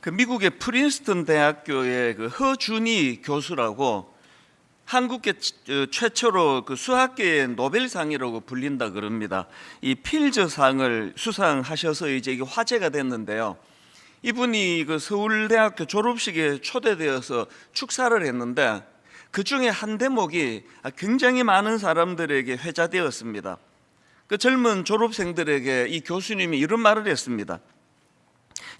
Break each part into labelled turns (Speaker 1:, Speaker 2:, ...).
Speaker 1: 그 미국의 프린스턴 대학교의 그 허준희 교수라고 한국계 최초로 그 수학계의 노벨상이라고 불린다 그럽니다. 이 필저상을 수상하셔서 이제 이게 화제가 됐는데요. 이분이 그 서울대학교 졸업식에 초대되어서 축사를 했는데 그 중에 한 대목이 굉장히 많은 사람들에게 회자되었습니다. 그 젊은 졸업생들에게 이 교수님이 이런 말을 했습니다.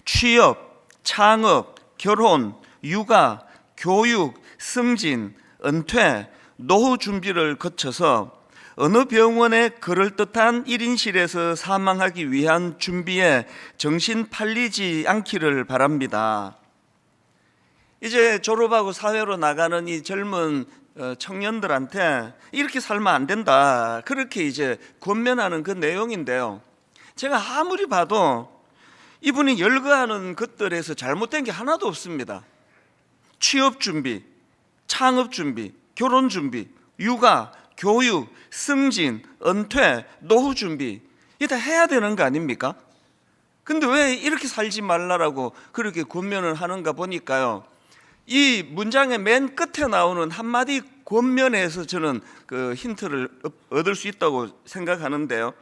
Speaker 1: 취업, 창업, 결혼, 육아, 교육, 승진, 은퇴, 노후 준비를 거쳐서 어느 병원에 그럴듯한 1인실에서 사망하기 위한 준비에 정신 팔리지 않기를 바랍니다. 이제 졸업하고 사회로 나가는 이 젊은 청년들한테 이렇게 살면 안 된다, 그렇게 이제 권면하는 그 내용인데요. 제가 아무리 봐도 이분이 열거하는 것들에서 잘못된 게 하나도 없습니다. 취업 준비, 창업 준비, 결혼 준비, 육아, 교육, 승진, 은퇴, 노후 준비, 이게 다 해야 되는 거 아닙니까? 근데 왜 이렇게 살지 말라라고 그렇게 권면을 하는가 보니까요, 이 문장의 맨 끝에 나오는 한마디 권면에서 저는 그 힌트를 얻을 수 있다고 생각하는데요.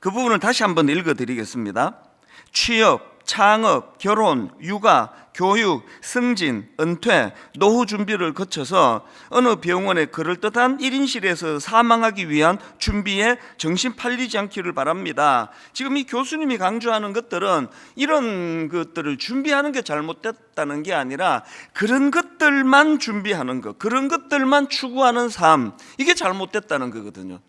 Speaker 1: 그 부분을 다시 한번 읽어드리겠습니다. 취업, 창업, 결혼, 육아, 교육, 승진, 은퇴, 노후 준비를 거쳐서 어느 병원에 그럴듯한 1인실에서 사망하기 위한 준비에 정신 팔리지 않기를 바랍니다. 지금 이 교수님이 강조하는 것들은 이런 것들을 준비하는 게 잘못됐다는 게 아니라 그런 것들만 준비하는 것, 그런 것들만 추구하는 삶, 이게 잘못됐다는 거거든요.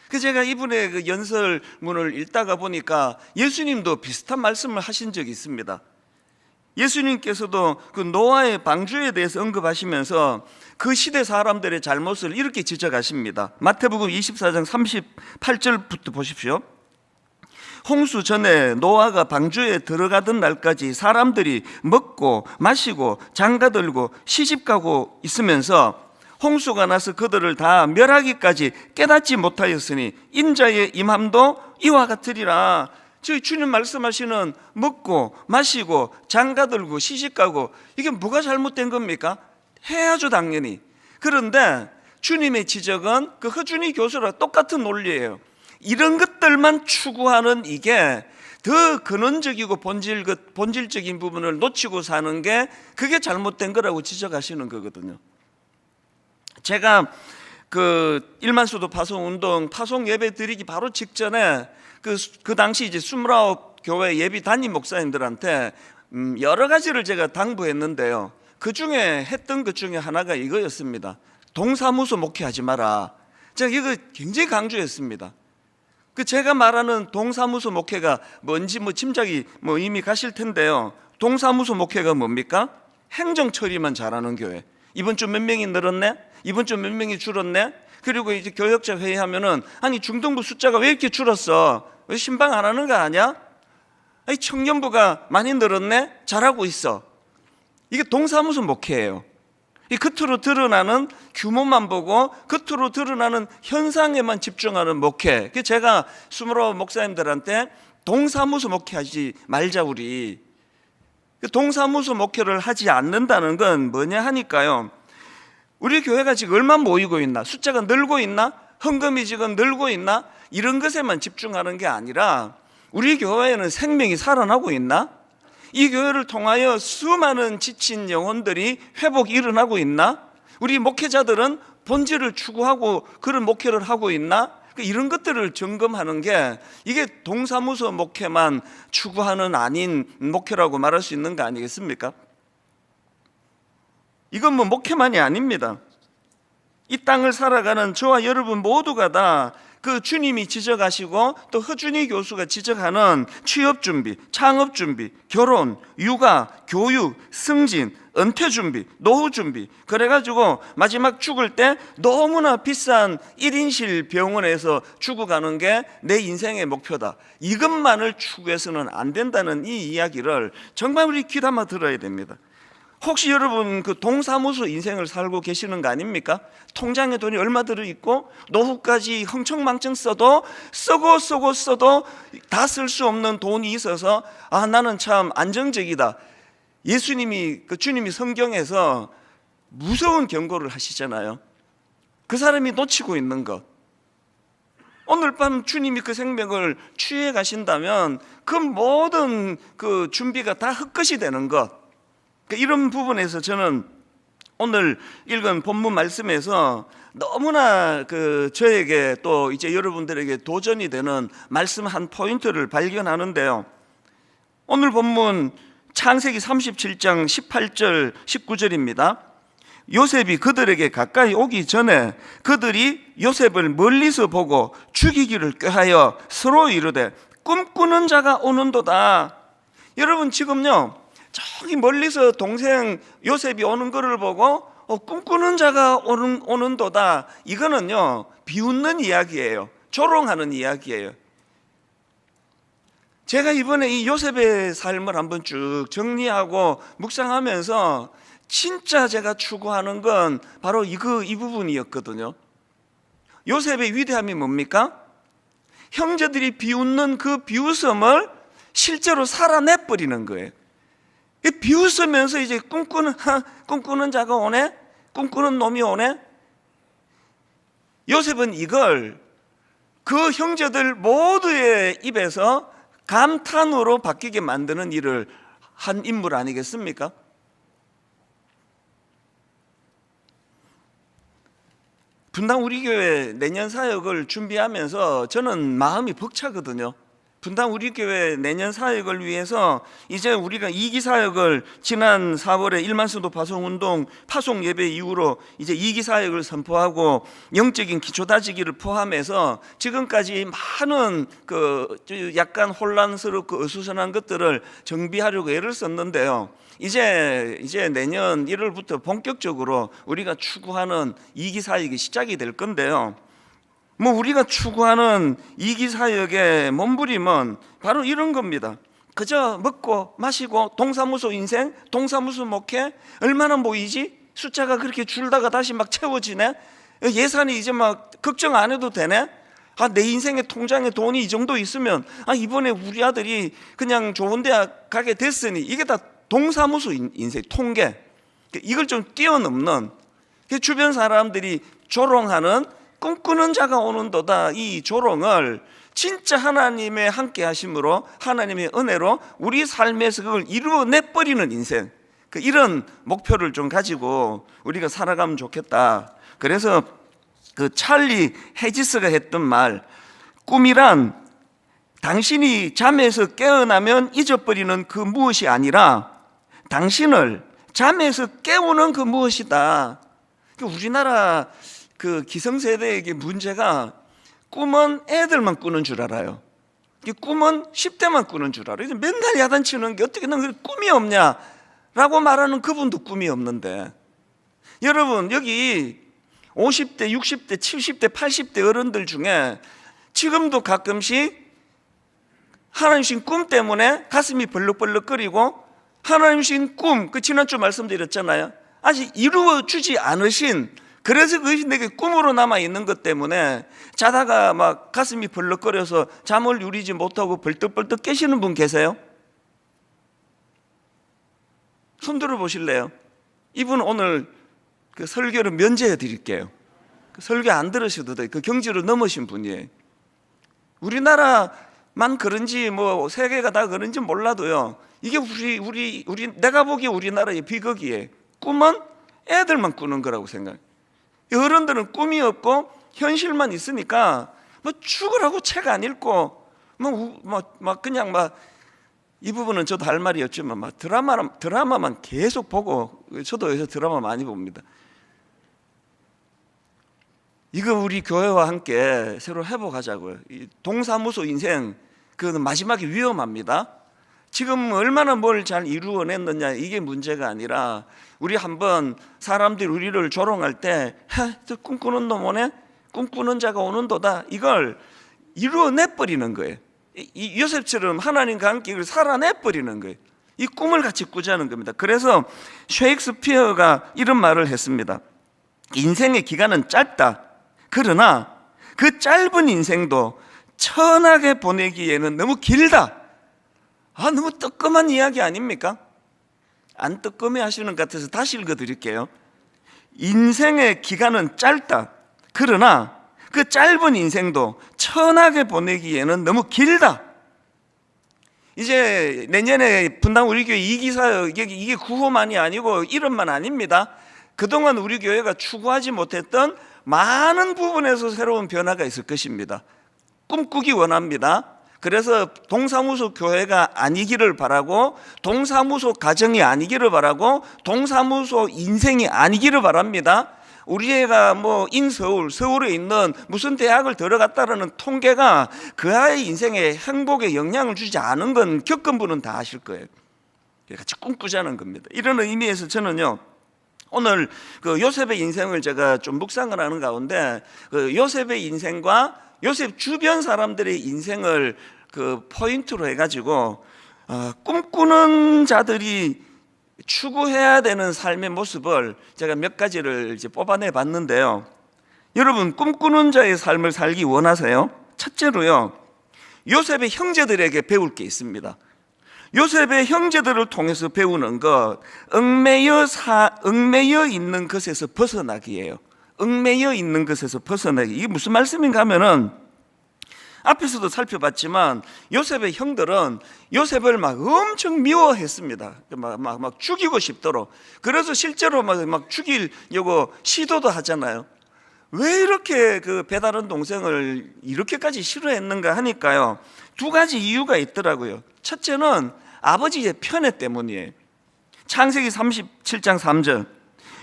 Speaker 1: 그 제가 이분의 그 연설문을 읽다가 보니까 예수님도 비슷한 말씀을 하신 적이 있습니다. 예수님께서도 그 노아의 방주에 대해서 언급하시면서 그 시대 사람들의 잘못을 이렇게 지적하십니다. 마태복음 24장 38절부터 보십시오. 홍수 전에 노아가 방주에 들어가던 날까지 사람들이 먹고 마시고 장가들고 시집가고 있으면서 홍수가 나서 그들을 다 멸하기까지 깨닫지 못하였으니 인자의 임함도 이와 같으리라. 저희 주님 말씀하시는 먹고 마시고 장가들고 시집가고, 이게 뭐가 잘못된 겁니까? 해야죠, 당연히. 그런데 주님의 지적은 그 허준희 교수랑 똑같은 논리예요. 이런 것들만 추구하는 이게 더 근원적이고 본질적인 부분을 놓치고 사는 게, 그게 잘못된 거라고 지적하시는 거거든요. 제가 그 1만 수도 파송 운동 파송 예배 드리기 바로 직전에 그 당시 이제 29교회 예비 담임 목사님들한테 여러 가지를 제가 당부했는데요. 그 중에 했던 것 중에 하나가 이거였습니다. 동사무소 목회하지 마라. 제가 이거 굉장히 강조했습니다. 그 제가 말하는 동사무소 목회가 뭔지 짐작이 이미 가실 텐데요. 동사무소 목회가 뭡니까? 행정 처리만 잘하는 교회. 이번 주 몇 명이 늘었네? 이번 주 몇 명이 줄었네? 그리고 이제 교역자 회의하면은, 아니 중등부 숫자가 왜 이렇게 줄었어? 왜 신방 안 하는 거 아니야? 아니 청년부가 많이 늘었네? 잘하고 있어. 이게 동사무소 목회예요. 이 겉으로 드러나는 규모만 보고 겉으로 드러나는 현상에만 집중하는 목회. 그래서 제가 29 목사님들한테 동사무소 목회하지 말자 우리. 동사무소 목회를 하지 않는다는 건 뭐냐 하니까요, 우리 교회가 지금 얼마나 모이고 있나, 숫자가 늘고 있나, 헌금이 지금 늘고 있나, 이런 것에만 집중하는 게 아니라 우리 교회에는 생명이 살아나고 있나, 이 교회를 통하여 수많은 지친 영혼들이 회복이 일어나고 있나, 우리 목회자들은 본질을 추구하고 그런 목회를 하고 있나, 이런 것들을 점검하는 게, 이게 동사무소 목회만 추구하는 아닌 목회라고 말할 수 있는 거 아니겠습니까? 이건 목회만이 아닙니다. 이 땅을 살아가는 저와 여러분 모두가 다 그 주님이 지적하시고 또 허준희 교수가 지적하는 취업 준비, 창업 준비, 결혼, 육아, 교육, 승진, 은퇴 준비, 노후 준비, 그래가지고 마지막 죽을 때 너무나 비싼 1인실 병원에서 죽어가는 게 내 인생의 목표다, 이것만을 추구해서는 안 된다는 이 이야기를 정말 우리 귀담아 들어야 됩니다. 혹시 여러분 그 동사무소 인생을 살고 계시는 거 아닙니까? 통장에 돈이 얼마 들어있고 노후까지 흥청망청 써도 쓰고 써도 다 쓸 수 없는 돈이 있어서, 나는 참 안정적이다, 주님이 성경에서 무서운 경고를 하시잖아요. 그 사람이 놓치고 있는 것. 오늘 밤 주님이 그 생명을 취해 가신다면 그 모든 그 준비가 다 헛것이 되는 것. 이런 부분에서 저는 오늘 읽은 본문 말씀에서 너무나 저에게 또 이제 여러분들에게 도전이 되는 말씀 한 포인트를 발견하는데요. 오늘 본문 창세기 37장 18절 19절입니다. 요셉이 그들에게 가까이 오기 전에 그들이 요셉을 멀리서 보고 죽이기를 꾀하여 서로 이르되 꿈꾸는 자가 오는도다. 여러분 지금요 저기 멀리서 동생 요셉이 오는 것을 보고 꿈꾸는 자가 오는도다. 이거는요 비웃는 이야기예요. 조롱하는 이야기예요. 제가 이번에 이 요셉의 삶을 한번 쭉 정리하고 묵상하면서 진짜 제가 추구하는 건 바로 이 부분이었거든요. 요셉의 위대함이 뭡니까? 형제들이 비웃는 그 비웃음을 실제로 살아내버리는 거예요. 비웃으면서 이제 꿈꾸는 자가 오네? 꿈꾸는 놈이 오네? 요셉은 이걸 그 형제들 모두의 입에서 감탄으로 바뀌게 만드는 일을 한 인물 아니겠습니까? 분당 우리 교회 내년 사역을 준비하면서 저는 마음이 벅차거든요. 분당 우리 교회 내년 사역을 위해서 이제 우리가 2기 사역을 지난 4월에 1만 수도 파송운동 파송 예배 이후로 이제 2기 사역을 선포하고 영적인 기초 다지기를 포함해서 지금까지 많은 약간 혼란스럽고 어수선한 것들을 정비하려고 애를 썼는데요. 이제 내년 1월부터 본격적으로 우리가 추구하는 2기 사역이 시작이 될 건데요. 우리가 추구하는 2기 사역의 몸부림은 바로 이런 겁니다. 그저 먹고 마시고 동사무소 인생, 동사무소 목회 얼마나 모이지? 숫자가 그렇게 줄다가 다시 막 채워지네? 예산이 이제 막 걱정 안 해도 되네? 내 인생의 통장에 돈이 이 정도 있으면 이번에 우리 아들이 그냥 좋은 대학 가게 됐으니 이게 다 동사무소 인생, 통계. 이걸 좀 뛰어넘는 주변 사람들이 조롱하는 꿈꾸는 자가 오는도다. 이 조롱을 진짜 하나님의 함께 하심으로 하나님의 은혜로 우리 삶에서 그걸 이루어내버리는 인생, 이런 목표를 좀 가지고 우리가 살아가면 좋겠다. 그래서 찰리 헤지스가 했던 말, 꿈이란 당신이 잠에서 깨어나면 잊어버리는 그 무엇이 아니라 당신을 잠에서 깨우는 그 무엇이다. 우리나라 기성세대에게 문제가 꿈은 애들만 꾸는 줄 알아요. 꿈은 10대만 꾸는 줄 알아요. 맨날 야단치는 게 어떻게 넌 꿈이 없냐라고 말하는 그분도 꿈이 없는데, 여러분 여기 50대, 60대, 70대, 80대 어른들 중에 지금도 가끔씩 하나님 주신 꿈 때문에 가슴이 벌렁벌렁거리고 하나님 주신 꿈, 지난주 말씀드렸잖아요. 아직 이루어주지 않으신, 그래서 그것이 내게 꿈으로 남아있는 것 때문에 자다가 막 가슴이 벌렁거려서 잠을 이루지 못하고 벌떡벌떡 깨시는 분 계세요? 손 들어 보실래요? 이분 오늘 설교를 면제해 드릴게요. 설교 안 들으셔도 돼요. 경지를 넘으신 분이에요. 우리나라만 그런지 세계가 다 그런지 몰라도요, 이게 내가 보기에 우리나라의 비극이에요. 꿈은 애들만 꾸는 거라고 생각해요. 어른들은 꿈이 없고 현실만 있으니까 죽으라고 책 안 읽고 그냥 이 부분은 저도 할 말이 없지만 드라마만 계속 보고, 저도 요새 드라마 많이 봅니다. 이거 우리 교회와 함께 새로 회복하자고요. 동사무소 인생 마지막에 위험합니다. 지금 얼마나 뭘 잘 이루어냈느냐 이게 문제가 아니라, 우리 한번 사람들이 우리를 조롱할 때 꿈꾸는 놈 오네? 꿈꾸는 자가 오는도다. 이걸 이루어내버리는 거예요. 이 요셉처럼 하나님과 함께 이걸 살아내버리는 거예요. 이 꿈을 같이 꾸자는 겁니다. 그래서 셰익스피어가 이런 말을 했습니다. 인생의 기간은 짧다. 그러나 그 짧은 인생도 천하게 보내기에는 너무 길다. 너무 뜨끔한 이야기 아닙니까? 안 뜨끔해 하시는 것 같아서 다시 읽어드릴게요. 인생의 기간은 짧다. 그러나 그 짧은 인생도 천하게 보내기에는 너무 길다. 이제 내년에 분당 우리 교회 2기 사역, 이게 구호만이 아니고 이름만 아닙니다. 그동안 우리 교회가 추구하지 못했던 많은 부분에서 새로운 변화가 있을 것입니다. 꿈꾸기 원합니다. 그래서 동사무소 교회가 아니기를 바라고, 동사무소 가정이 아니기를 바라고, 동사무소 인생이 아니기를 바랍니다. 우리 애가 뭐 인서울, 서울에 있는 무슨 대학을 들어갔다라는 통계가 그 아이 인생에 행복에 영향을 주지 않은 건 겪은 분은 다 아실 거예요. 같이 꿈꾸자는 겁니다. 이런 의미에서 저는요, 오늘 그 요셉의 인생을 제가 좀 묵상을 하는 가운데, 그 요셉의 인생과 요셉 주변 사람들의 인생을 그 포인트로 해가지고 꿈꾸는 자들이 추구해야 되는 삶의 모습을 제가 몇 가지를 이제 뽑아내 봤는데요. 여러분, 꿈꾸는 자의 삶을 살기 원하세요? 첫째로요, 요셉의 형제들에게 배울 게 있습니다. 요셉의 형제들을 통해서 배우는 것, 얽매여 있는 것에서 벗어나기예요. 얽매여 있는 것에서 벗어나기. 이게 무슨 말씀인가 하면은, 앞에서도 살펴봤지만 요셉의 형들은 요셉을 막 엄청 미워했습니다. 막 죽이고 싶도록. 그래서 실제로 막 죽이려고 시도도 하잖아요. 왜 이렇게 그 배다른 동생을 이렇게까지 싫어했는가 하니까요, 두 가지 이유가 있더라고요. 첫째는 아버지의 편애 때문이에요. 창세기 37장 3절.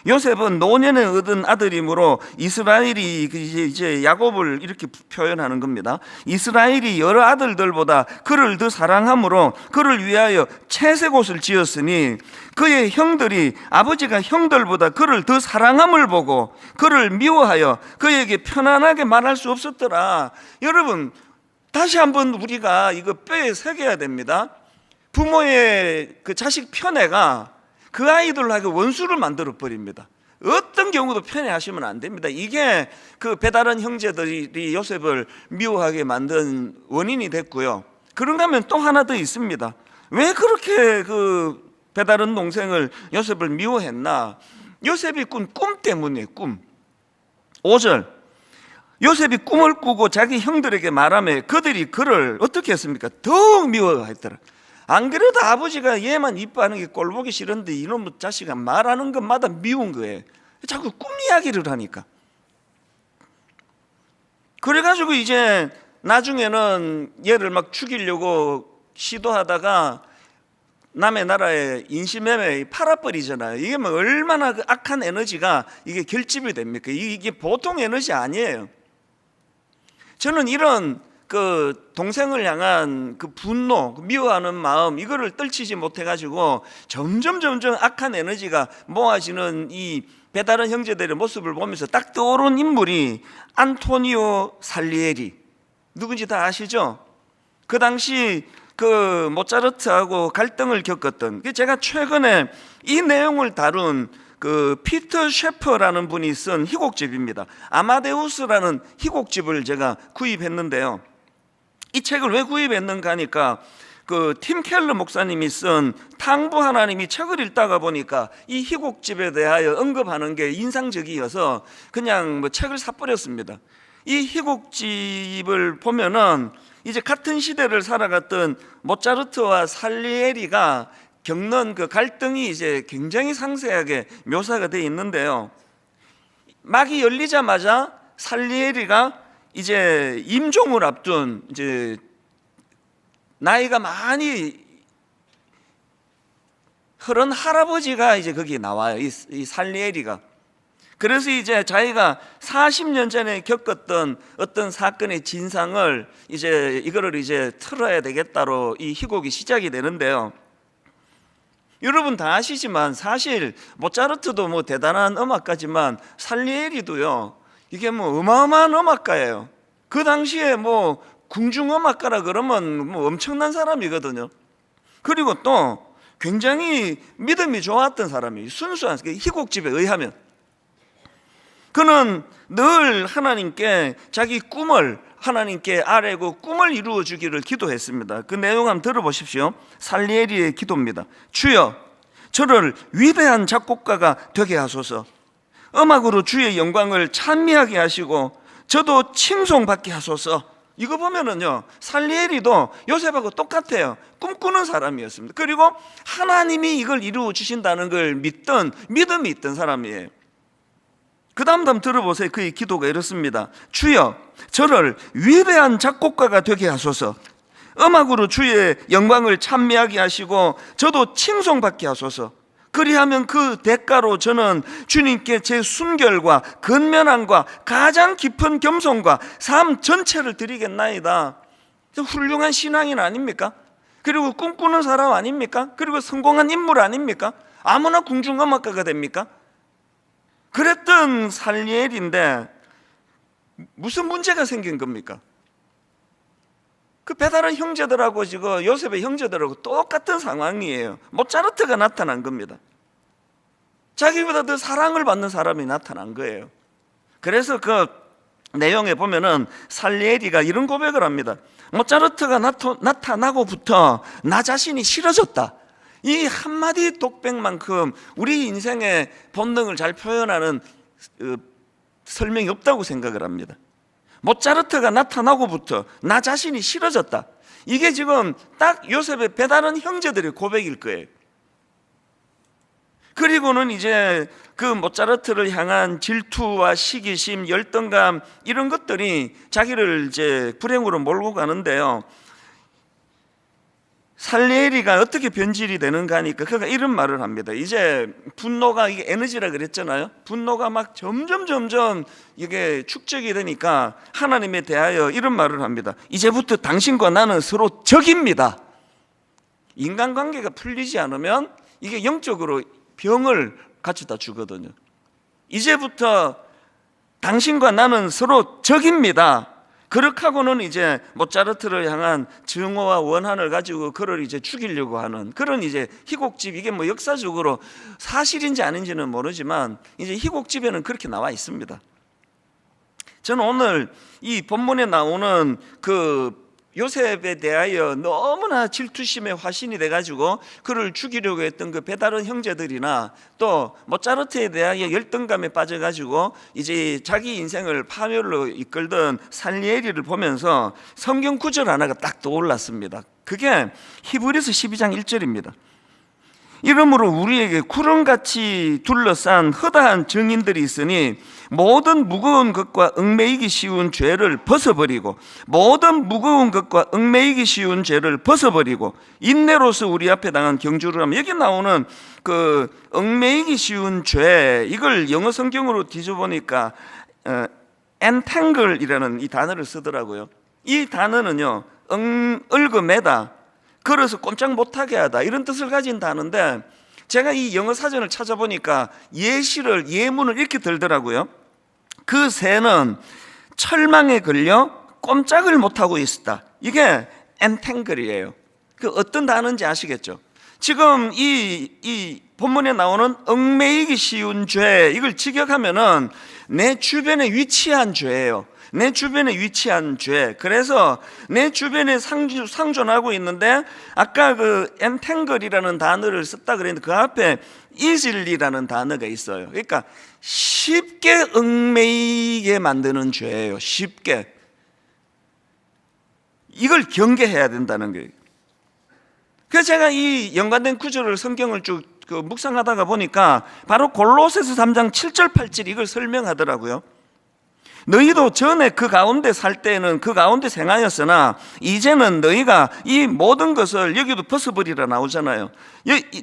Speaker 1: 요셉은 노년에 얻은 아들이므로 이스라엘이 이제 야곱을 이렇게 표현하는 겁니다. 이스라엘이 여러 아들들보다 그를 더 사랑함으로 그를 위하여 채색 옷을 지었으니 그의 형들이 아버지가 형들보다 그를 더 사랑함을 보고 그를 미워하여 그에게 편안하게 말할 수 없었더라. 여러분, 다시 한번 우리가 이거 뼈에 새겨야 됩니다. 부모의 그 자식 편애가 그 아이들하고 원수를 만들어 버립니다. 어떤 경우도 편애하시면 안 됩니다. 이게 그 배다른 형제들이 요셉을 미워하게 만든 원인이 됐고요. 그런가 하면 또 하나 더 있습니다. 왜 그렇게 그 배다른 동생을 요셉을 미워했나? 요셉이 꾼 꿈 때문이에요. 꿈. 5절. 요셉이 꿈을 꾸고 자기 형들에게 말하며 그들이 그를 어떻게 했습니까? 더욱 미워했더라. 안 그래도 아버지가 얘만 이뻐하는 게 꼴보기 싫은데 이놈의 자식아 말하는 것마다 미운 거예요. 자꾸 꿈 이야기를 하니까. 그래가지고 이제 나중에는 얘를 막 죽이려고 시도하다가 남의 나라에 인신매매 팔아버리잖아요. 이게 뭐 얼마나 그 악한 에너지가 이게 결집이 됩니까? 이게 보통 에너지 아니에요. 저는 이런 그 동생을 향한 그 분노, 미워하는 마음, 이거를 떨치지 못해가지고 점점 악한 에너지가 모아지는 이 배다른 형제들의 모습을 보면서 딱 떠오른 인물이 안토니오 살리에리. 누군지 다 아시죠? 그 당시 그 모차르트하고 갈등을 겪었던, 제가 최근에 이 내용을 다룬 그 피터 셰퍼라는 분이 쓴 희곡집입니다. 아마데우스라는 희곡집을 제가 구입했는데요. 이 책을 왜 구입했는가 하니까 그 팀 켈러 목사님이 쓴 탕부 하나님이 책을 읽다가 보니까 이 희곡집에 대하여 언급하는 게 인상적이어서 그냥 뭐 책을 사버렸습니다. 이 희곡집을 보면은 이제 같은 시대를 살아갔던 모차르트와 살리에리가 겪는 그 갈등이 이제 굉장히 상세하게 묘사가 되어 있는데요. 막이 열리자마자 살리에리가 이제 임종을 앞둔 이제 나이가 많이 흐른 할아버지가 이제 거기 나와요. 이 살리에리가. 그래서 이제 자기가 40년 전에 겪었던 어떤 사건의 진상을 이제 이거를 이제 틀어야 되겠다로 이 희곡이 시작이 되는데요. 여러분 다 아시지만 사실 모차르트도 뭐 대단한 음악가지만 살리에리도요, 이게 뭐 어마어마한 음악가예요. 그 당시에 뭐 궁중음악가라 그러면 뭐 엄청난 사람이거든요. 그리고 또 굉장히 믿음이 좋았던 사람이에요. 순수한 희곡집에 의하면. 그는 늘 하나님께 자기 꿈을 하나님께 아뢰고 꿈을 이루어 주기를 기도했습니다. 그 내용 한번 들어보십시오. 살리에리의 기도입니다. 주여, 저를 위대한 작곡가가 되게 하소서. 음악으로 주의 영광을 찬미하게 하시고 저도 칭송받게 하소서. 이거 보면은요, 살리엘이도 요셉하고 똑같아요. 꿈꾸는 사람이었습니다. 그리고 하나님이 이걸 이루어 주신다는 걸 믿던, 믿음이 있던 사람이에요. 그 다음 들어보세요. 그의 기도가 이렇습니다. 주여, 저를 위대한 작곡가가 되게 하소서. 음악으로 주의 영광을 찬미하게 하시고 저도 칭송받게 하소서. 그리하면 그 대가로 저는 주님께 제 순결과 근면함과 가장 깊은 겸손과 삶 전체를 드리겠나이다. 훌륭한 신앙인 아닙니까? 그리고 꿈꾸는 사람 아닙니까? 그리고 성공한 인물 아닙니까? 아무나 궁중음악가가 됩니까? 그랬던 살리엘인데 무슨 문제가 생긴 겁니까? 그 배다른 형제들하고 지금 요셉의 형제들하고 똑같은 상황이에요. 모차르트가 나타난 겁니다. 자기보다 더 사랑을 받는 사람이 나타난 거예요. 그래서 그 내용에 보면은 살리에리가 이런 고백을 합니다. 모차르트가 나타나고부터 나 자신이 싫어졌다. 이 한마디 독백만큼 우리 인생의 본능을 잘 표현하는 설명이 없다고 생각을 합니다. 모차르트가 나타나고부터 나 자신이 싫어졌다. 이게 지금 딱 요셉의 배다른 형제들의 고백일 거예요. 그리고는 이제 그 모차르트를 향한 질투와 시기심, 열등감 이런 것들이 자기를 이제 불행으로 몰고 가는데요. 살리에리가 어떻게 변질이 되는가 하니까 그가 이런 말을 합니다. 이제 분노가, 이게 에너지라 그랬잖아요. 분노가 막 점점 이게 축적이 되니까 하나님에 대하여 이런 말을 합니다. 이제부터 당신과 나는 서로 적입니다. 인간관계가 풀리지 않으면 이게 영적으로 병을 갖추다 주거든요. 이제부터 당신과 나는 서로 적입니다. 그렇게 하고는 이제 모차르트를 향한 증오와 원한을 가지고 그를 이제 죽이려고 하는 그런 이제 희곡집, 이게 뭐 역사적으로 사실인지 아닌지는 모르지만 이제 희곡집에는 그렇게 나와 있습니다. 저는 오늘 이 본문에 나오는 그 요셉에 대하여 너무나 질투심에 화신이 돼가지고 그를 죽이려고 했던 그 배다른 형제들이나 또 모차르트에 대하여 열등감에 빠져가지고 이제 자기 인생을 파멸로 이끌던 살리에리를 보면서 성경 구절 하나가 딱 떠올랐습니다. 그게 히브리서 12장 1절입니다. 이러므로 우리에게 구름같이 둘러싼 허다한 증인들이 있으니 모든 무거운 것과 얽매이기 쉬운 죄를 벗어버리고 인내로서 우리 앞에 당한 경주를 하면, 여기 나오는 그 얽매이기 쉬운 죄, 이걸 영어 성경으로 뒤져보니까 entangle이라는 이 단어를 쓰더라고요. 이 단어는요, 얽어매다, 걸어서 꼼짝 못하게 하다, 이런 뜻을 가진 단어인데, 제가 이 영어 사전을 찾아보니까 예문을 이렇게 들더라고요. 그 새는 철망에 걸려 꼼짝을 못하고 있었다. 이게 entangle이에요. 그 어떤 단어인지 아시겠죠? 지금 이 본문에 나오는 얽매이기 쉬운 죄, 이걸 직역하면은 내 주변에 위치한 죄예요. 내 주변에 위치한 죄. 그래서 내 주변에 상존하고 있는데, 아까 그 entangle이라는 단어를 썼다 그랬는데 그 앞에 easily라는 단어가 있어요. 그러니까 쉽게 얽매이게 만드는 죄예요. 쉽게. 이걸 경계해야 된다는 거예요. 그래서 제가 이 연관된 구절을, 성경을 쭉 묵상하다가 보니까 바로 골로새서 3장 7절 8절 이걸 설명하더라고요. 너희도 전에 그 가운데 살 때에는 그 가운데 생하였으나 이제는 너희가 이 모든 것을, 여기도 벗어버리라 나오잖아요.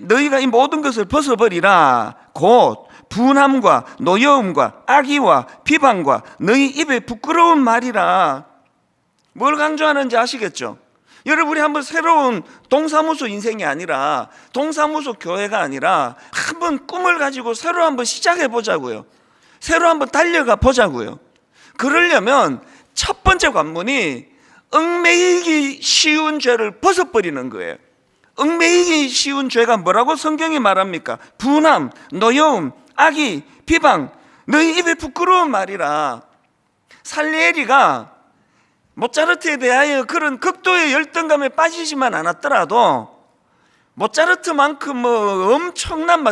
Speaker 1: 너희가 이 모든 것을 벗어버리라. 곧 분함과 노여움과 악의와 비방과 너희 입에 부끄러운 말이라. 뭘 강조하는지 아시겠죠? 여러분, 우리 한번 새로운 동사무소 인생이 아니라, 동사무소 교회가 아니라 한번 꿈을 가지고 새로 한번 시작해 보자고요. 새로 한번 달려가 보자고요. 그러려면 첫 번째 관문이 얽매이기 쉬운 죄를 벗어버리는 거예요. 얽매이기 쉬운 죄가 뭐라고 성경이 말합니까? 분함, 노여움, 악의, 비방, 너희 입에 부끄러운 말이라. 살리에리가 모차르트에 대하여 그런 극도의 열등감에 빠지지만 않았더라도 모차르트만큼 뭐 엄청난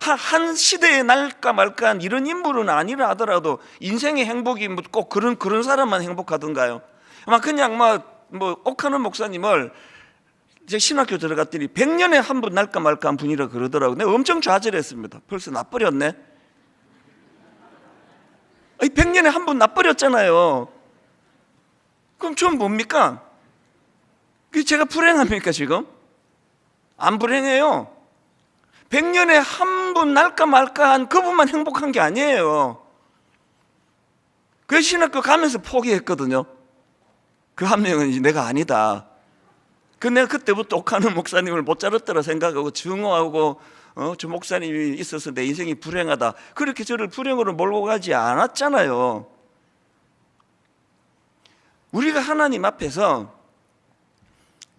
Speaker 1: 한 시대에 날까 말까한 이런 인물은 아니라 하더라도 인생의 행복이 뭐 꼭 그런 사람만 행복하던가요? 아마 그냥 뭐 옥하는 목사님을 이제 신학교 들어갔더니 100년에 한 번 날까 말까한 분이라 그러더라고요. 내가 엄청 좌절했습니다. 벌써 나버렸네. 100년에 한 번 나버렸잖아요. 그럼 전 뭡니까? 제가 불행합니까 지금? 안 불행해요. 100년에 한 번 날까 말까한 그분만 행복한 게 아니에요. 그 신학교 가면서 포기했거든요. 그 한 명은 이제 내가 아니다. 내가 그때부터 옥하는 목사님을 못 자랐더라 생각하고 증오하고 저 목사님이 있어서 내 인생이 불행하다, 그렇게 저를 불행으로 몰고 가지 않았잖아요. 우리가 하나님 앞에서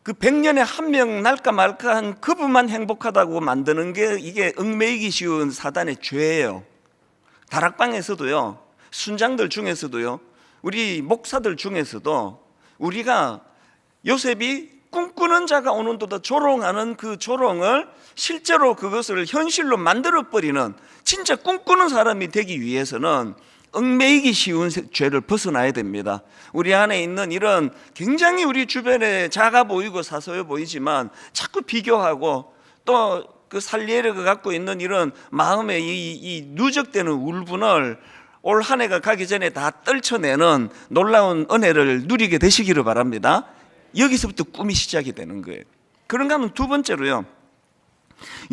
Speaker 1: 그 100년에 한 명 날까 말까한 그분만 행복하다고 만드는 게 이게 얽매이기 쉬운 사단의 죄예요. 다락방에서도요, 순장들 중에서도요, 우리 목사들 중에서도 우리가 요셉이 꿈꾸는 자가 오는도다 조롱하는 그 조롱을 실제로 그것을 현실로 만들어버리는, 진짜 꿈꾸는 사람이 되기 위해서는 얽매이기 쉬운 죄를 벗어나야 됩니다. 우리 안에 있는 이런 굉장히 우리 주변에 작아 보이고 사소해 보이지만 자꾸 비교하고 또 그 살리에르가 갖고 있는 이런 마음의 이 누적되는 울분을 올 한 해가 가기 전에 다 떨쳐내는 놀라운 은혜를 누리게 되시기를 바랍니다. 여기서부터 꿈이 시작이 되는 거예요. 그런가 하면 두 번째로요,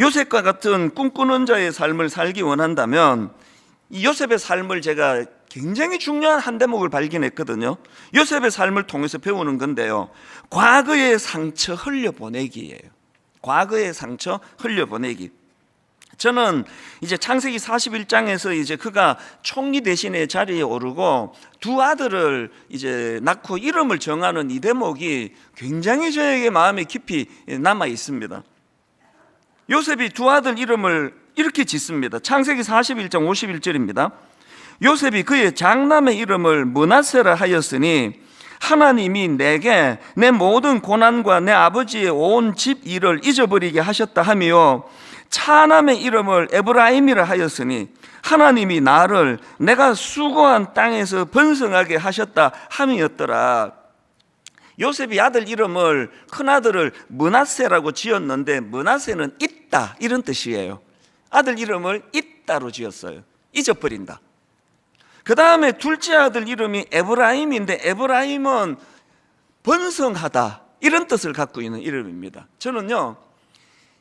Speaker 1: 요셉과 같은 꿈꾸는 자의 삶을 살기 원한다면 이 요셉의 삶을 제가 굉장히 중요한 한 대목을 발견했거든요. 요셉의 삶을 통해서 배우는 건데요, 과거의 상처 흘려보내기예요. 과거의 상처 흘려보내기. 저는 이제 창세기 41장에서 이제 그가 총리 대신에 자리에 오르고 두 아들을 이제 낳고 이름을 정하는 이 대목이 굉장히 저에게 마음에 깊이 남아 있습니다. 요셉이 두 아들 이름을 이렇게 짓습니다. 창세기 41장 51절입니다. 요셉이 그의 장남의 이름을 므낫세라 하였으니 하나님이 내게 내 모든 고난과 내 아버지의 온 집 일을 잊어버리게 하셨다 하며, 차남의 이름을 에브라임이라 하였으니 하나님이 나를 내가 수고한 땅에서 번성하게 하셨다 함이었더라. 요셉이 아들 이름을, 큰아들을 므낫세라고 지었는데 므낫세는 잊다 이런 뜻이에요. 아들 이름을 잊다로 지었어요. 잊어버린다. 그 다음에 둘째 아들 이름이 에브라임인데 에브라임은 번성하다 이런 뜻을 갖고 있는 이름입니다. 저는요,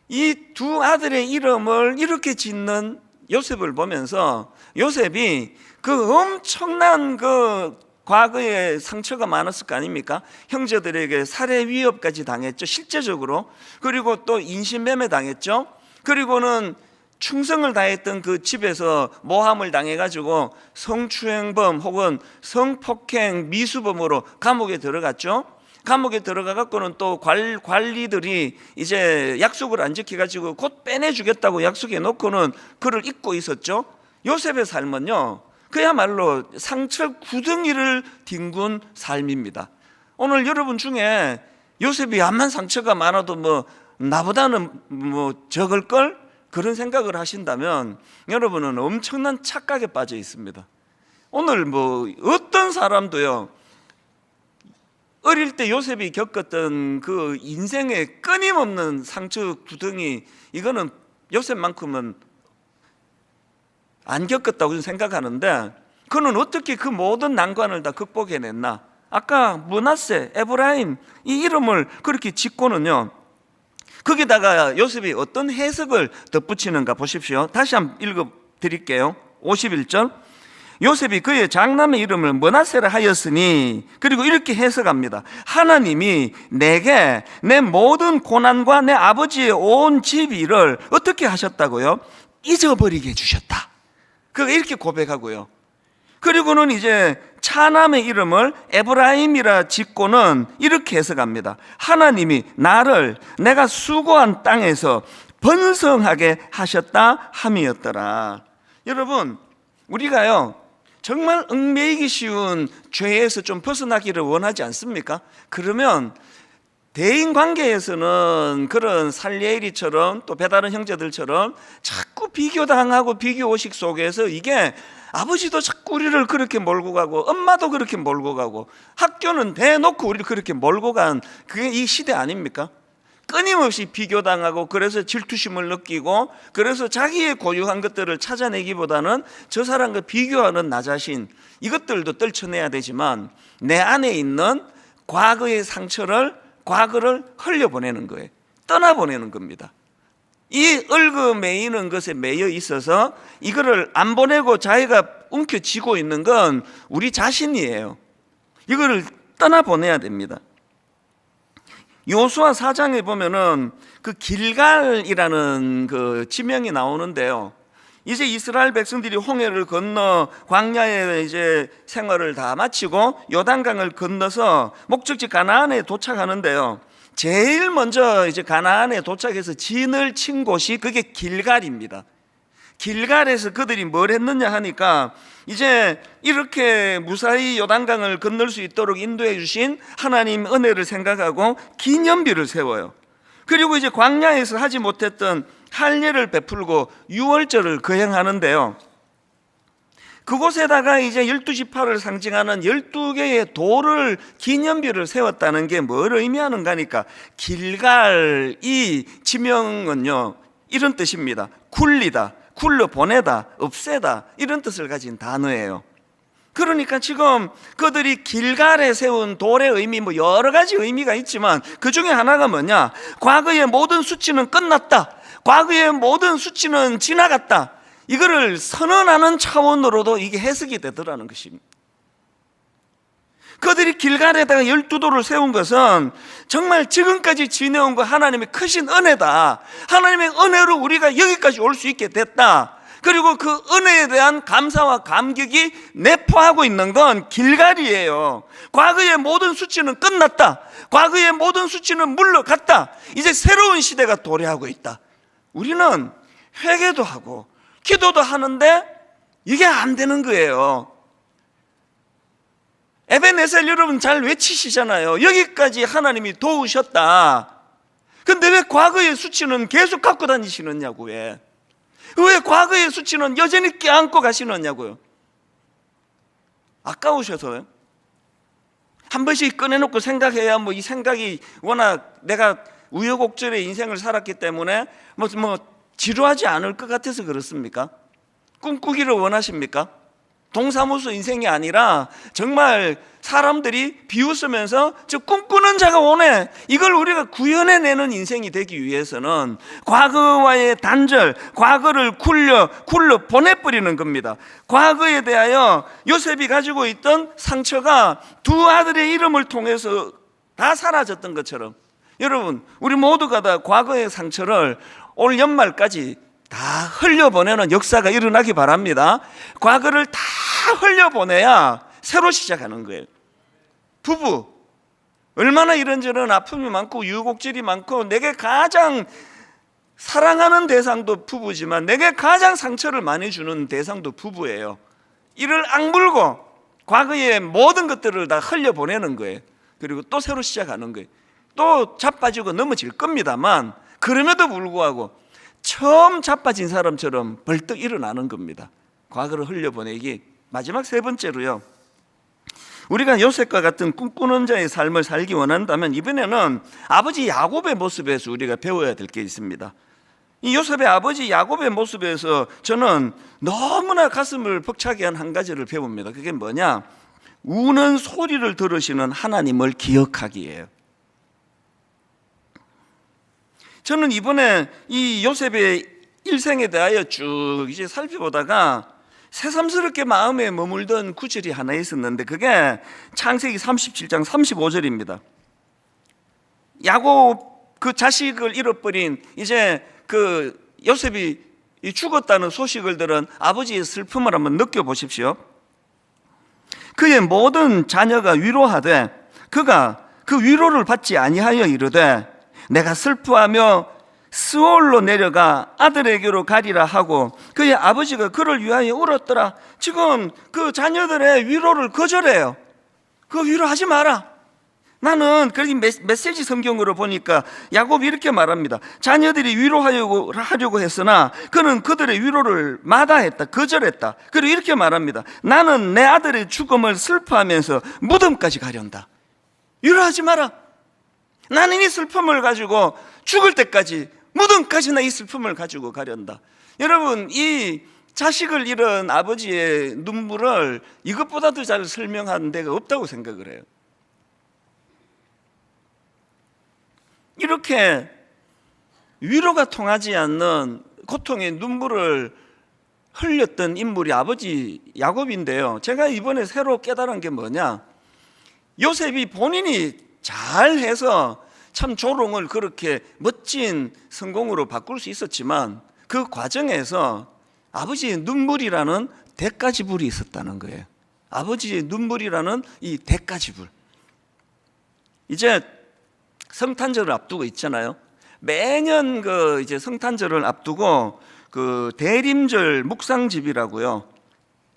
Speaker 1: 이 두 아들의 이름을 이렇게 짓는 요셉을 보면서 요셉이 그 엄청난 그 과거에 상처가 많았을 거 아닙니까? 형제들에게 살해 위협까지 당했죠, 실제적으로. 그리고 또 인신매매 당했죠. 그리고는 충성을 다했던 그 집에서 모함을 당해가지고 성추행범 혹은 성폭행 미수범으로 감옥에 들어갔죠. 감옥에 들어가 갖고는 또 관리들이 이제 약속을 안 지켜가지고 곧 빼내주겠다고 약속해 놓고는 그를 잊고 있었죠. 요셉의 삶은요, 그야말로 상처 구덩이를 뒹군 삶입니다. 오늘 여러분 중에 요셉이 암만 상처가 많아도 뭐 나보다는 뭐 적을걸, 그런 생각을 하신다면 여러분은 엄청난 착각에 빠져 있습니다. 오늘 뭐 어떤 사람도요, 어릴 때 요셉이 겪었던 그 인생의 끊임없는 상처 구덩이, 이거는 요셉만큼은 안 겪었다고 생각하는데, 그는 어떻게 그 모든 난관을 다 극복해냈나? 아까 므낫세, 에브라임 이 이름을 그렇게 짓고는요, 거기다가 요셉이 어떤 해석을 덧붙이는가 보십시오. 다시 한번 읽어드릴게요. 51절. 요셉이 그의 장남의 이름을 므낫세라 하였으니, 그리고 이렇게 해석합니다. 하나님이 내게 내 모든 고난과 내 아버지의 온 집 일을 어떻게 하셨다고요? 잊어버리게 해주셨다. 이렇게 고백하고요. 그리고는 이제 차남의 이름을 에브라임이라 짓고는 이렇게 해석합니다. 하나님이 나를 내가 수고한 땅에서 번성하게 하셨다 함이었더라. 여러분, 우리가요 정말 얽매이기 쉬운 죄에서 좀 벗어나기를 원하지 않습니까? 그러면 대인 관계에서는 그런 살리엘이처럼 또 배다른 형제들처럼 자꾸 비교당하고 비교의식 속에서 이게 아버지도 자꾸 우리를 그렇게 몰고 가고 엄마도 그렇게 몰고 가고 학교는 대놓고 우리를 그렇게 몰고 간 그게 이 시대 아닙니까? 끊임없이 비교당하고 그래서 질투심을 느끼고 그래서 자기의 고유한 것들을 찾아내기보다는 저 사람과 비교하는 나 자신 이것들도 떨쳐내야 되지만 내 안에 있는 과거를 흘려보내는 거예요. 떠나보내는 겁니다. 이 얽어매이는 것에 매여 있어서 이거를 안 보내고 자기가 움켜쥐고 있는 건 우리 자신이에요. 이거를 떠나보내야 됩니다. 요수아 4장에 보면은 그 길갈이라는 그 지명이 나오는데요. 이제 이스라엘 백성들이 홍해를 건너 광야에 이제 생활을 다 마치고 요단강을 건너서 목적지 가나안에 도착하는데요. 제일 먼저 이제 가나안에 도착해서 진을 친 곳이 그게 길갈입니다. 길갈에서 그들이 뭘 했느냐 하니까 이제 이렇게 무사히 요단강을 건널 수 있도록 인도해 주신 하나님 은혜를 생각하고 기념비를 세워요. 그리고 이제 광야에서 하지 못했던 할례를 베풀고 유월절을 거행하는데요. 그곳에다가 이제 12지파를 상징하는 12개의 돌을 기념비를 세웠다는 게 뭘 의미하는가 하니까 길갈 이 지명은요 이런 뜻입니다. 굴리다, 굴러 보내다, 없애다 이런 뜻을 가진 단어예요. 그러니까 지금 그들이 길갈에 세운 돌의 의미 뭐 여러 가지 의미가 있지만 그 중에 하나가 뭐냐, 과거의 모든 수치는 끝났다, 과거의 모든 수치는 지나갔다, 이거를 선언하는 차원으로도 이게 해석이 되더라는 것입니다. 그들이 길갈에다가 12돌을 세운 것은 정말 지금까지 지내온 거 하나님의 크신 은혜다, 하나님의 은혜로 우리가 여기까지 올 수 있게 됐다, 그리고 그 은혜에 대한 감사와 감격이 내포하고 있는 건 길갈이에요. 과거의 모든 수치는 끝났다, 과거의 모든 수치는 물러갔다, 이제 새로운 시대가 도래하고 있다. 우리는 회개도 하고 기도도 하는데 이게 안 되는 거예요. 에베네셀 여러분 잘 외치시잖아요. 여기까지 하나님이 도우셨다. 근데 왜 과거의 수치는 계속 갖고 다니시느냐고요. 왜 과거의 수치는 여전히 껴안고 가시느냐고요. 아까우셔서요. 한 번씩 꺼내놓고 생각해야 뭐 이 생각이 워낙 내가 우여곡절의 인생을 살았기 때문에 뭐 지루하지 않을 것 같아서 그렇습니까? 꿈꾸기를 원하십니까? 동사무소 인생이 아니라 정말 사람들이 비웃으면서 저 꿈꾸는 자가 오네, 이걸 우리가 구현해내는 인생이 되기 위해서는 과거와의 단절, 과거를 굴려 보내버리는 겁니다. 과거에 대하여 요셉이 가지고 있던 상처가 두 아들의 이름을 통해서 다 사라졌던 것처럼 여러분 우리 모두가 다 과거의 상처를 올 연말까지 다 흘려보내는 역사가 일어나기 바랍니다. 과거를 다 흘려보내야 새로 시작하는 거예요. 부부 얼마나 이런저런 아픔이 많고 유곡질이 많고 내게 가장 사랑하는 대상도 부부지만 내게 가장 상처를 많이 주는 대상도 부부예요. 이를 악물고 과거의 모든 것들을 다 흘려보내는 거예요. 그리고 또 새로 시작하는 거예요. 또 자빠지고 넘어질 겁니다만 그럼에도 불구하고 처음 자빠진 사람처럼 벌떡 일어나는 겁니다. 과거를 흘려보내기. 마지막 세 번째로요, 우리가 요셉과 같은 꿈꾸는 자의 삶을 살기 원한다면 이번에는 아버지 야곱의 모습에서 우리가 배워야 될 게 있습니다. 이 요셉의 아버지 야곱의 모습에서 저는 너무나 가슴을 벅차게 한 한 가지를 배웁니다. 그게 뭐냐, 우는 소리를 들으시는 하나님을 기억하기예요. 저는 이번에 이 요셉의 일생에 대하여 쭉 이제 살펴보다가 새삼스럽게 마음에 머물던 구절이 하나 있었는데 그게 창세기 37장 35절입니다. 야곱 그 자식을 잃어버린 이제 그 요셉이 죽었다는 소식을 들은 아버지의 슬픔을 한번 느껴보십시오. 그의 모든 자녀가 위로하되 그가 그 위로를 받지 아니하여 이르되 내가 슬퍼하며 스올로 내려가 아들에게로 가리라 하고 그의 아버지가 그를 위하여 울었더라. 지금 그 자녀들의 위로를 거절해요. 그 위로하지 마라. 나는 그 메시지 성경으로 보니까 야곱이 이렇게 말합니다. 자녀들이 위로하려고 했으나 그는 그들의 위로를 마다했다, 거절했다. 그리고 이렇게 말합니다. 나는 내 아들의 죽음을 슬퍼하면서 무덤까지 가련다. 위로하지 마라. 나는 이 슬픔을 가지고 죽을 때까지, 무덤까지나 이 슬픔을 가지고 가련다. 여러분, 이 자식을 잃은 아버지의 눈물을 이것보다도 잘 설명한 데가 없다고 생각을 해요. 이렇게 위로가 통하지 않는 고통의 눈물을 흘렸던 인물이 아버지 야곱인데요, 제가 이번에 새로 깨달은 게 뭐냐, 요셉이 본인이 잘해서 참 조롱을 그렇게 멋진 성공으로 바꿀 수 있었지만 그 과정에서 아버지의 눈물이라는 대가지불이 있었다는 거예요. 아버지의 눈물이라는 이 대가지불. 이제 성탄절을 앞두고 있잖아요. 매년 이제 성탄절을 앞두고 대림절 묵상집이라고요,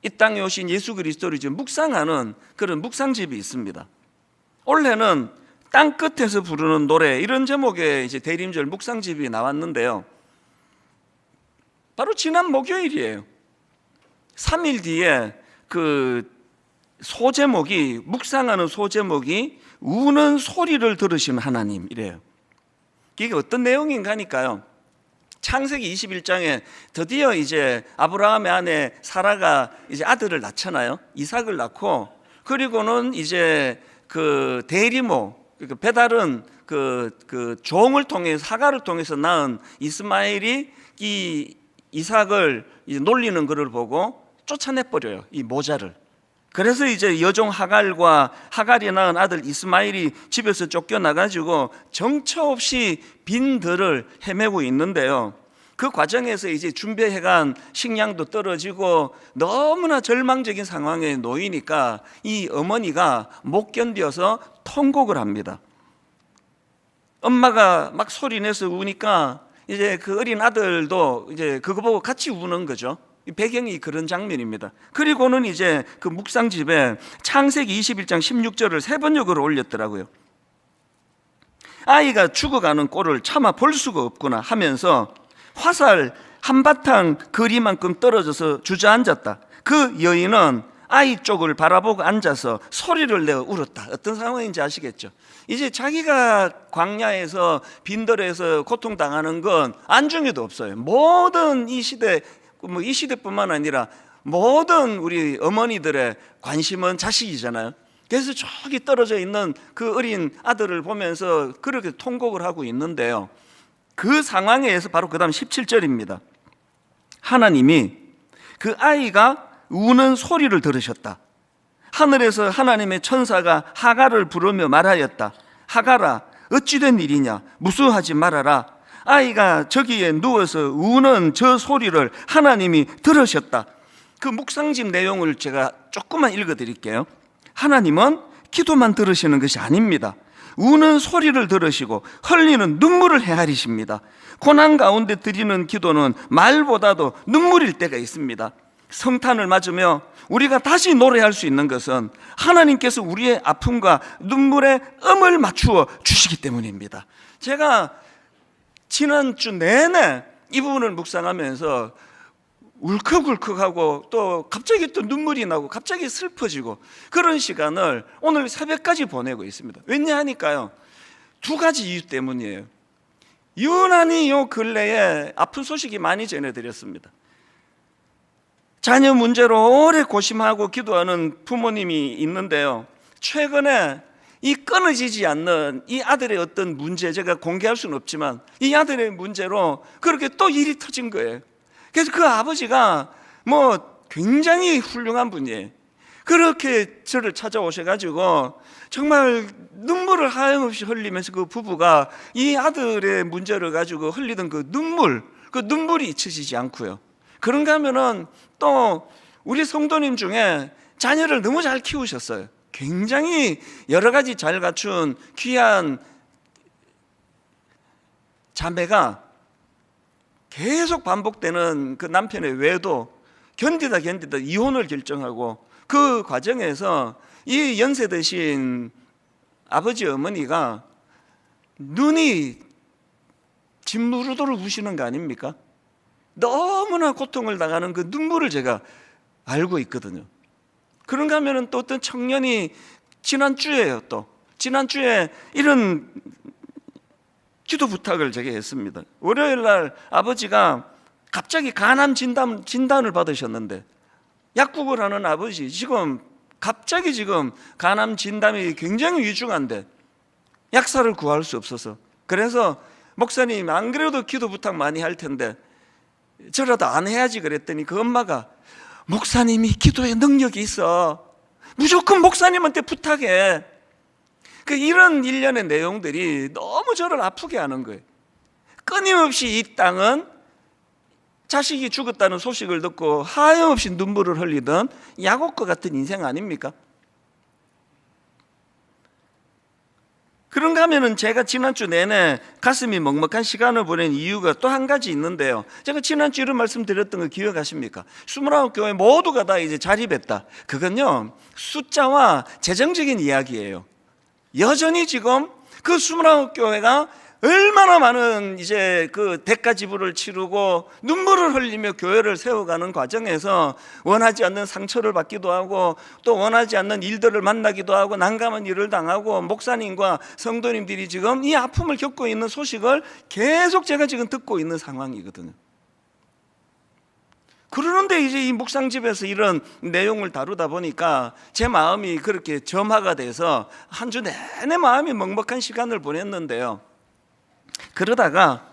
Speaker 1: 이 땅에 오신 예수 그리스도를 이제 묵상하는 그런 묵상집이 있습니다. 올해는 땅 끝에서 부르는 노래, 이런 제목의 이제 대림절 묵상집이 나왔는데요, 바로 지난 목요일이에요. 3일 뒤에 소제목이, 묵상하는 소제목이 우는 소리를 들으신 하나님이래요. 이게 어떤 내용인가 하니까요, 창세기 21장에 드디어 이제 아브라함의 아내 사라가 이제 아들을 낳잖아요. 이삭을 낳고, 그리고는 이제 대리모, 배달은 종을 통해서, 하가를 통해서 낳은 이스마엘이 이 이삭을 이제 놀리는 것을 보고 쫓아내버려요, 이 모자를. 그래서 이제 여종 하갈이 낳은 아들 이스마엘이 집에서 쫓겨나가지고 정처 없이 빈 들을 헤매고 있는데요, 그 과정에서 이제 준비해간 식량도 떨어지고 너무나 절망적인 상황에 놓이니까 이 어머니가 못 견뎌서 통곡을 합니다. 엄마가 막 소리내서 우니까 이제 그 어린 아들도 이제 그거 보고 같이 우는 거죠. 배경이 그런 장면입니다. 그리고는 이제 그 묵상집에 창세기 21장 16절을 세 번역으로 올렸더라고요. 아이가 죽어가는 꼴을 차마 볼 수가 없구나 하면서 화살 한바탕 거리만큼 떨어져서 주저앉았다. 그 여인은 아이 쪽을 바라보고 앉아서 소리를 내어 울었다. 어떤 상황인지 아시겠죠? 이제 자기가 광야에서 빈들에서 고통당하는 건 안중에도 없어요. 모든 이 시대, 이 시대뿐만 아니라 모든 우리 어머니들의 관심은 자식이잖아요. 그래서 저기 떨어져 있는 그 어린 아들을 보면서 그렇게 통곡을 하고 있는데요, 그 상황에서 바로 그 다음 17절입니다. 하나님이 그 아이가 우는 소리를 들으셨다. 하늘에서 하나님의 천사가 하갈을 부르며 말하였다. 하갈아, 어찌된 일이냐? 무수하지 말아라. 아이가 저기에 누워서 우는 저 소리를 하나님이 들으셨다. 그 묵상집 내용을 제가 조금만 읽어드릴게요. 하나님은 기도만 들으시는 것이 아닙니다. 우는 소리를 들으시고 흘리는 눈물을 헤아리십니다. 고난 가운데 드리는 기도는 말보다도 눈물일 때가 있습니다. 성탄을 맞으며 우리가 다시 노래할 수 있는 것은 하나님께서 우리의 아픔과 눈물에 음을 맞추어 주시기 때문입니다. 제가 지난주 내내 이 부분을 묵상하면서 울컥울컥하고 또 갑자기 또 눈물이 나고 갑자기 슬퍼지고 그런 시간을 오늘 새벽까지 보내고 있습니다. 왜냐하니까요, 두 가지 이유 때문이에요. 유난히 요 근래에 아픈 소식이 많이 전해드렸습니다. 자녀 문제로 오래 고심하고 기도하는 부모님이 있는데요, 최근에 이 끊어지지 않는 이 아들의 어떤 문제, 제가 공개할 수는 없지만 이 아들의 문제로 그렇게 또 일이 터진 거예요. 그래서 그 아버지가 굉장히 훌륭한 분이에요. 그렇게 저를 찾아오셔가지고 정말 눈물을 하염없이 흘리면서 그 부부가 이 아들의 문제를 가지고 흘리던 그 눈물이 잊혀지지 않고요. 그런가 하면은 또 우리 성도님 중에 자녀를 너무 잘 키우셨어요. 굉장히 여러 가지 잘 갖춘 귀한 자매가 계속 반복되는 그 남편의 외도 견디다 이혼을 결정하고 그 과정에서 이 연세 드신 아버지 어머니가 눈이 짓무르도록 우시는 거 아닙니까? 너무나 고통을 당하는 그 눈물을 제가 알고 있거든요. 그런가 하면은 또 어떤 청년이 지난주에요, 지난주에 이런 기도 부탁을 제게 했습니다. 월요일 날 아버지가 갑자기 간암 진단을 받으셨는데, 약국을 하는 아버지 갑자기 간암 진단이 굉장히 위중한데 약사를 구할 수 없어서, 그래서 목사님 안 그래도 기도 부탁 많이 할 텐데 저라도 안 해야지 그랬더니 그 엄마가 목사님이 기도에 능력이 있어, 무조건 목사님한테 부탁해. 이런 일련의 내용들이 너무 저를 아프게 하는 거예요. 끊임없이 이 땅은 자식이 죽었다는 소식을 듣고 하염없이 눈물을 흘리던 야곱과 같은 인생 아닙니까? 그런가 하면은 제가 지난주 내내 가슴이 먹먹한 시간을 보낸 이유가 또 한 가지 있는데요. 제가 지난주 이런 말씀 드렸던 거 기억하십니까? 29교회 모두가 다 이제 자립했다. 그건요, 숫자와 재정적인 이야기예요. 여전히 지금 그 29교회가 얼마나 많은 이제 그 대가 지불을 치르고 눈물을 흘리며 교회를 세워가는 과정에서 원하지 않는 상처를 받기도 하고 또 원하지 않는 일들을 만나기도 하고 난감한 일을 당하고 목사님과 성도님들이 지금 이 아픔을 겪고 있는 소식을 계속 제가 지금 듣고 있는 상황이거든요. 그러는데 이제 이 묵상집에서 이런 내용을 다루다 보니까 제 마음이 그렇게 점화가 돼서 한 주 내내 마음이 먹먹한 시간을 보냈는데요. 그러다가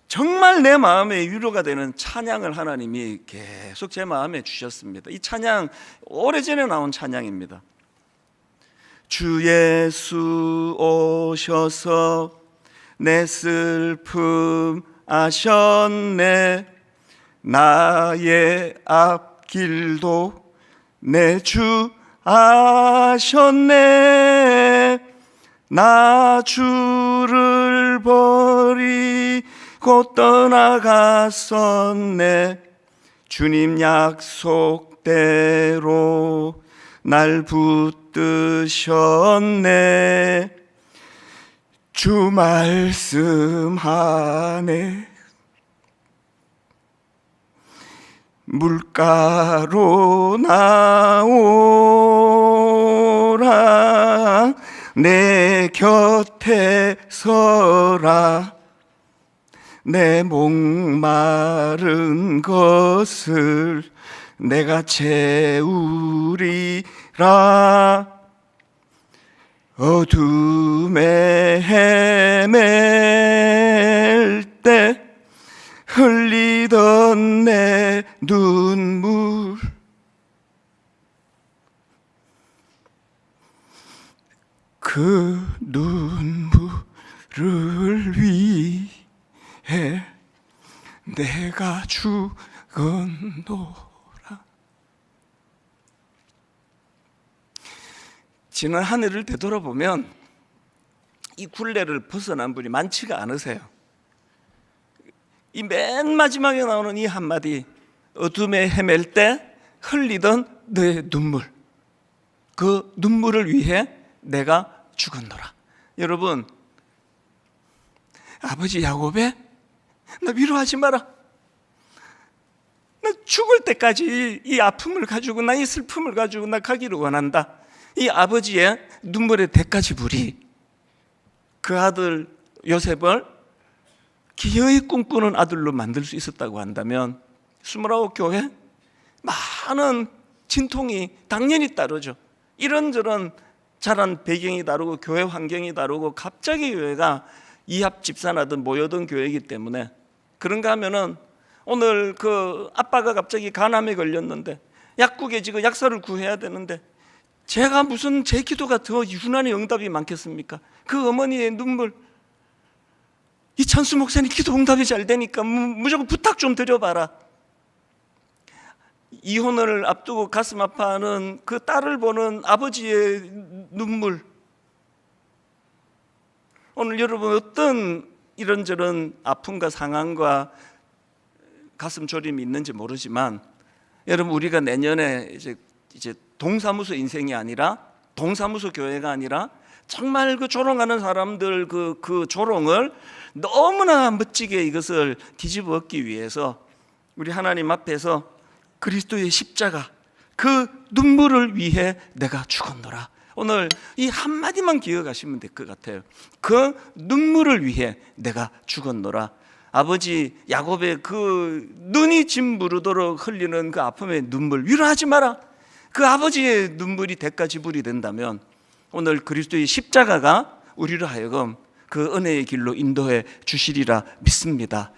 Speaker 1: 정말 내 마음에 위로가 되는 찬양을 하나님이 계속 제 마음에 주셨습니다. 이 찬양 오래전에 나온 찬양입니다. 주 예수 오셔서 내 슬픔 아셨네, 나의 앞길도 내 주 아셨네, 나 주를 버리고 떠나갔었네, 주님 약속대로 날 붙드셨네, 주 말씀 안에 물가로 나오라, 내 곁에 서라, 내 목마른 것을 내가 채우리라, 어둠에 헤맬 때 흘리던 내 눈물, 그 눈물을 위해 내가 죽었노라. 지난 한 해를 되돌아보면 이 굴레를 벗어난 분이 많지가 않으세요. 이 맨 마지막에 나오는 이 한마디, 어둠에 헤맬 때 흘리던 내 눈물, 그 눈물을 위해 내가 죽었노라. 여러분, 아버지 야곱에 나 위로하지 마라, 나 죽을 때까지 이 아픔을 가지고 나 이 슬픔을 가지고 나 가기를 원한다. 이 아버지의 눈물의 대가지불이 그 아들 요셉을 기어이 꿈꾸는 아들로 만들 수 있었다고 한다면 29교회 많은 진통이 당연히 따르죠. 이런저런 자란 배경이 다르고 교회 환경이 다르고 갑자기 교회가 이합 집산하던 모여든 교회이기 때문에, 그런가 하면은 오늘 그 아빠가 갑자기 간암에 걸렸는데 약국에 지금 약사를 구해야 되는데 제가 무슨 제 기도가 더 유난히 응답이 많겠습니까? 그 어머니의 눈물, 이찬수 목사님 기도 응답이 잘 되니까 무조건 부탁 좀 드려봐라. 이혼을 앞두고 가슴 아파하는 그 딸을 보는 아버지의 눈물. 오늘 여러분 어떤 이런저런 아픔과 상황과 가슴 저림이 있는지 모르지만, 여러분 우리가 내년에 이제 동사무소 인생이 아니라, 동사무소 교회가 아니라 정말 그 조롱하는 사람들 그 조롱을 너무나 멋지게 이것을 뒤집어 엎기 위해서 우리 하나님 앞에서 그리스도의 십자가, 그 눈물을 위해 내가 죽었노라. 오늘 이 한마디만 기억하시면 될 것 같아요. 그 눈물을 위해 내가 죽었노라. 아버지 야곱의 그 눈이 짓무르도록 흘리는 그 아픔의 눈물 위로하지 마라. 그 아버지의 눈물이 대가 지불이 된다면 오늘 그리스도의 십자가가 우리를 하여금 그 은혜의 길로 인도해 주시리라 믿습니다.